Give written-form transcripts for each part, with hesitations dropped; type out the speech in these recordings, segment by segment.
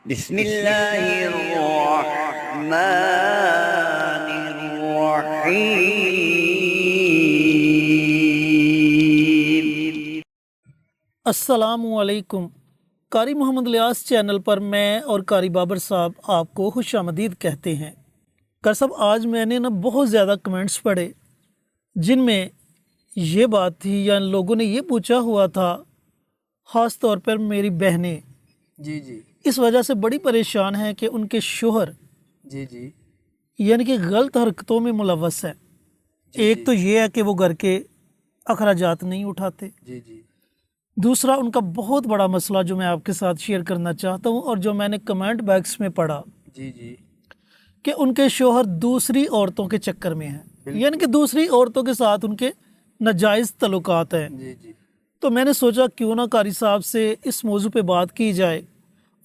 بسم اللہ الرحمن الرحیم۔ السلام علیکم۔ قاری محمد الیاس چینل پر میں اور قاری بابر صاحب آپ کو خوش آمدید کہتے ہیں۔ قاری صاحب آج میں نے بہت زیادہ کمنٹس پڑھے جن میں یہ بات تھی یا لوگوں نے یہ پوچھا ہوا تھا، خاص طور پر میری بہنیں جی اس وجہ سے بڑی پریشان ہیں کہ ان کے شوہر جی یعنی کہ غلط حرکتوں میں ملوث ہیں۔ ایک تو یہ ہے کہ وہ گھر کے اخراجات نہیں اٹھاتے، جی دوسرا ان کا بہت بڑا مسئلہ جو میں آپ کے ساتھ شیئر کرنا چاہتا ہوں اور جو میں نے کمنٹ باکس میں پڑھا جی کہ ان کے شوہر دوسری عورتوں کے چکر میں ہیں، یعنی کہ دوسری عورتوں کے ساتھ ان کے ناجائز تعلقات ہیں۔ جی تو میں نے سوچا کیوں نہ قاری صاحب سے اس موضوع پہ بات کی جائے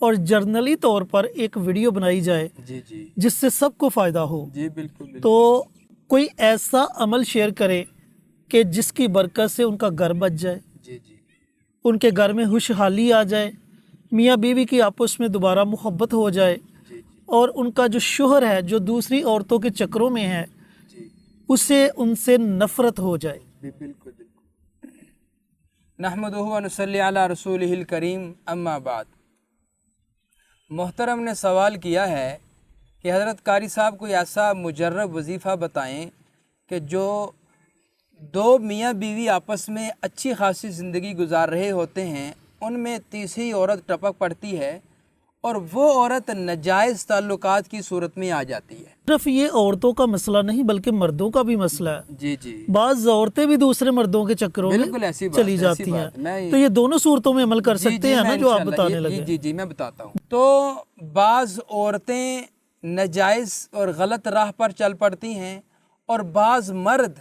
اور جرنلی طور پر ایک ویڈیو بنائی جائے جی جس سے سب کو فائدہ ہو۔ جی بالکل تو کوئی ایسا عمل شیئر کرے کہ جس کی برکت سے ان کا گھر بچ جائے، جی ان کے گھر میں خوشحالی آ جائے، میاں بیوی کی آپس میں دوبارہ محبت ہو جائے، اور ان کا جو شوہر ہے جو دوسری عورتوں کے چکروں میں ہے اسے ان سے نفرت ہو جائے۔ بالکل نحمدہ و نصلی علی رسولہ الکریم، اما بعد۔ محترم نے سوال کیا ہے کہ حضرت قاری صاحب کوئی ایسا مجرب وظیفہ بتائیں کہ جو دو میاں بیوی آپس میں اچھی خاصی زندگی گزار رہے ہوتے ہیں، ان میں تیسری عورت ٹپک پڑتی ہے اور وہ عورت ناجائز تعلقات کی صورت میں آ جاتی ہے۔ صرف یہ عورتوں کا مسئلہ نہیں بلکہ مردوں کا بھی مسئلہ ہے۔ جی بعض عورتیں بھی دوسرے مردوں کے چکروں بالکل میں ایسی بات چلی جاتی ہیں، تو یہ یہ دونوں صورتوں میں عمل کر سکتے ہیں نا میں جو آپ انشاءاللہ بتانے لگے۔ جی میں بتاتا ہوں۔ تو بعض عورتیں ناجائز اور غلط راہ پر چل پڑتی ہیں اور بعض مرد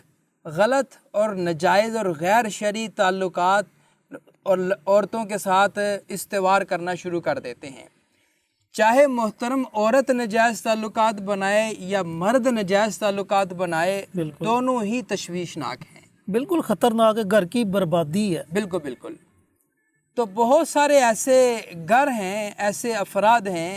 غلط اور ناجائز اور غیر شرعی تعلقات اور عورتوں کے ساتھ استوار کرنا شروع کر دیتے ہیں۔ چاہے محترم عورت ناجائز تعلقات بنائے یا مرد ناجائز تعلقات بنائے، دونوں ہی تشویشناک ہیں، بالکل خطرناک ہے، گھر کی بربادی ہے۔ بالکل۔ تو بہت سارے ایسے گھر ہیں، ایسے افراد ہیں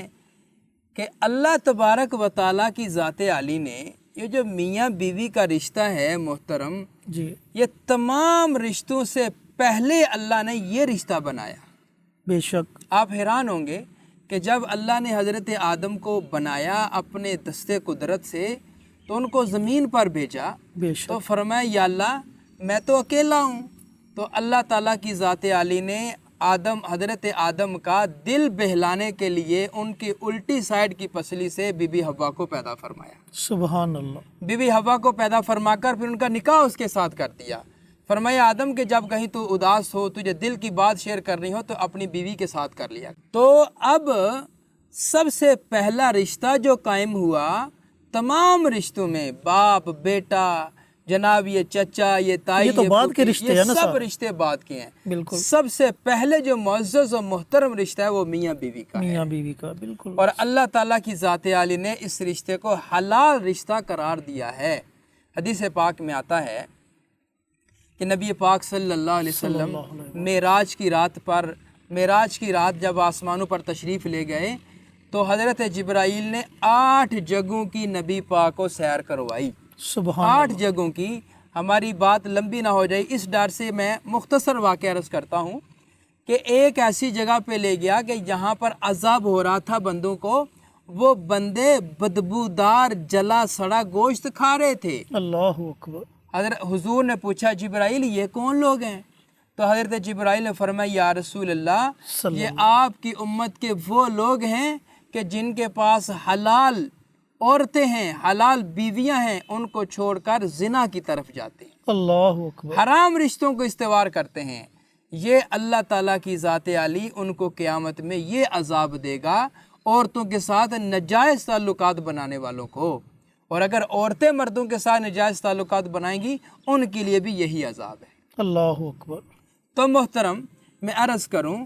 کہ اللہ تبارک و تعالیٰ کی ذات عالی نے یہ جو میاں بیوی کا رشتہ ہے محترم، جی یہ تمام رشتوں سے پہلے اللہ نے یہ رشتہ بنایا۔ بے شک۔ آپ حیران ہوں گے کہ جب اللہ نے حضرت آدم کو بنایا اپنے دستے قدرت سے تو ان کو زمین پر بھیجا، بے شک۔ تو فرمایا یا اللہ میں تو اکیلا ہوں، تو اللہ تعالیٰ کی ذات عالی نے حضرت آدم کا دل بہلانے کے لیے ان کی الٹی سائڈ کی پسلی سے بی بی حوا کو پیدا فرمایا۔ سبحان اللہ۔ بی بی حوا کو پیدا فرما کر پھر ان کا نکاح اس کے ساتھ کر دیا۔ فرمایا آدم کہ جب کہیں تو اداس ہو، تجھے دل کی بات شیئر کرنی ہو تو اپنی بیوی کے ساتھ کر لیا۔ تو اب سب سے پہلا رشتہ جو قائم ہوا تمام رشتوں میں، باپ بیٹا، جناب یہ چچا، یہ تائی، یہ تو بعد کے رشتے ہیں نا، سب رشتے بعد کے ہیں۔ بالکل سب سے پہلے جو معزز و محترم رشتہ ہے وہ میاں بیوی کا ہے، میاں بیوی کا، بالکل۔ اور اللہ تعالیٰ کی ذات عالی نے اس رشتے کو حلال رشتہ قرار دیا ہے۔ حدیث پاک میں آتا ہے کہ نبی پاک صلی اللہ علیہ وسلم معراج کی رات جب آسمانوں پر تشریف لے گئے تو حضرت جبرائیل نے 8 جگہوں کی نبی پاک کو سیر کروائی۔ سبحان 8 جگہوں کی۔ ہماری بات لمبی نہ ہو جائے اس ڈر سے میں مختصر واقعہ عرض کرتا ہوں کہ ایک ایسی جگہ پہ لے گیا کہ جہاں پر عذاب ہو رہا تھا بندوں کو، وہ بندے بدبودار جلا سڑا گوشت کھا رہے تھے۔ اللہ اکبر۔ حضرت حضور نے پوچھا جبرائیل یہ کون لوگ ہیں؟ تو حضرت جبرائیل نے فرمایا یا رسول اللہ یہ آپ کی امت کے وہ لوگ ہیں کہ جن کے پاس حلال عورتیں ہیں، حلال بیویاں ہیں، ان کو چھوڑ کر زنا کی طرف جاتے ہیں، اللہ اکبر۔ حرام رشتوں کو استوار کرتے ہیں۔ یہ اللہ تعالیٰ کی ذات عالی ان کو قیامت میں یہ عذاب دے گا، عورتوں کے ساتھ ناجائز تعلقات بنانے والوں کو، اور اگر عورتیں مردوں کے ساتھ ناجائز تعلقات بنائیں گی ان کے لیے بھی یہی عذاب ہے۔ اللہ اکبر۔ تو محترم میں عرض کروں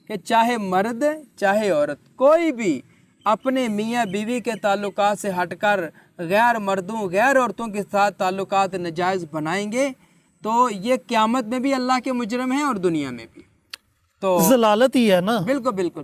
کہ چاہے مرد چاہے عورت کوئی بھی اپنے میاں بیوی کے تعلقات سے ہٹ کر غیر مردوں غیر عورتوں کے ساتھ تعلقات ناجائز بنائیں گے تو یہ قیامت میں بھی اللہ کے مجرم ہیں اور دنیا میں بھی۔ تو ضلالت ہی ہے نا۔ بالکل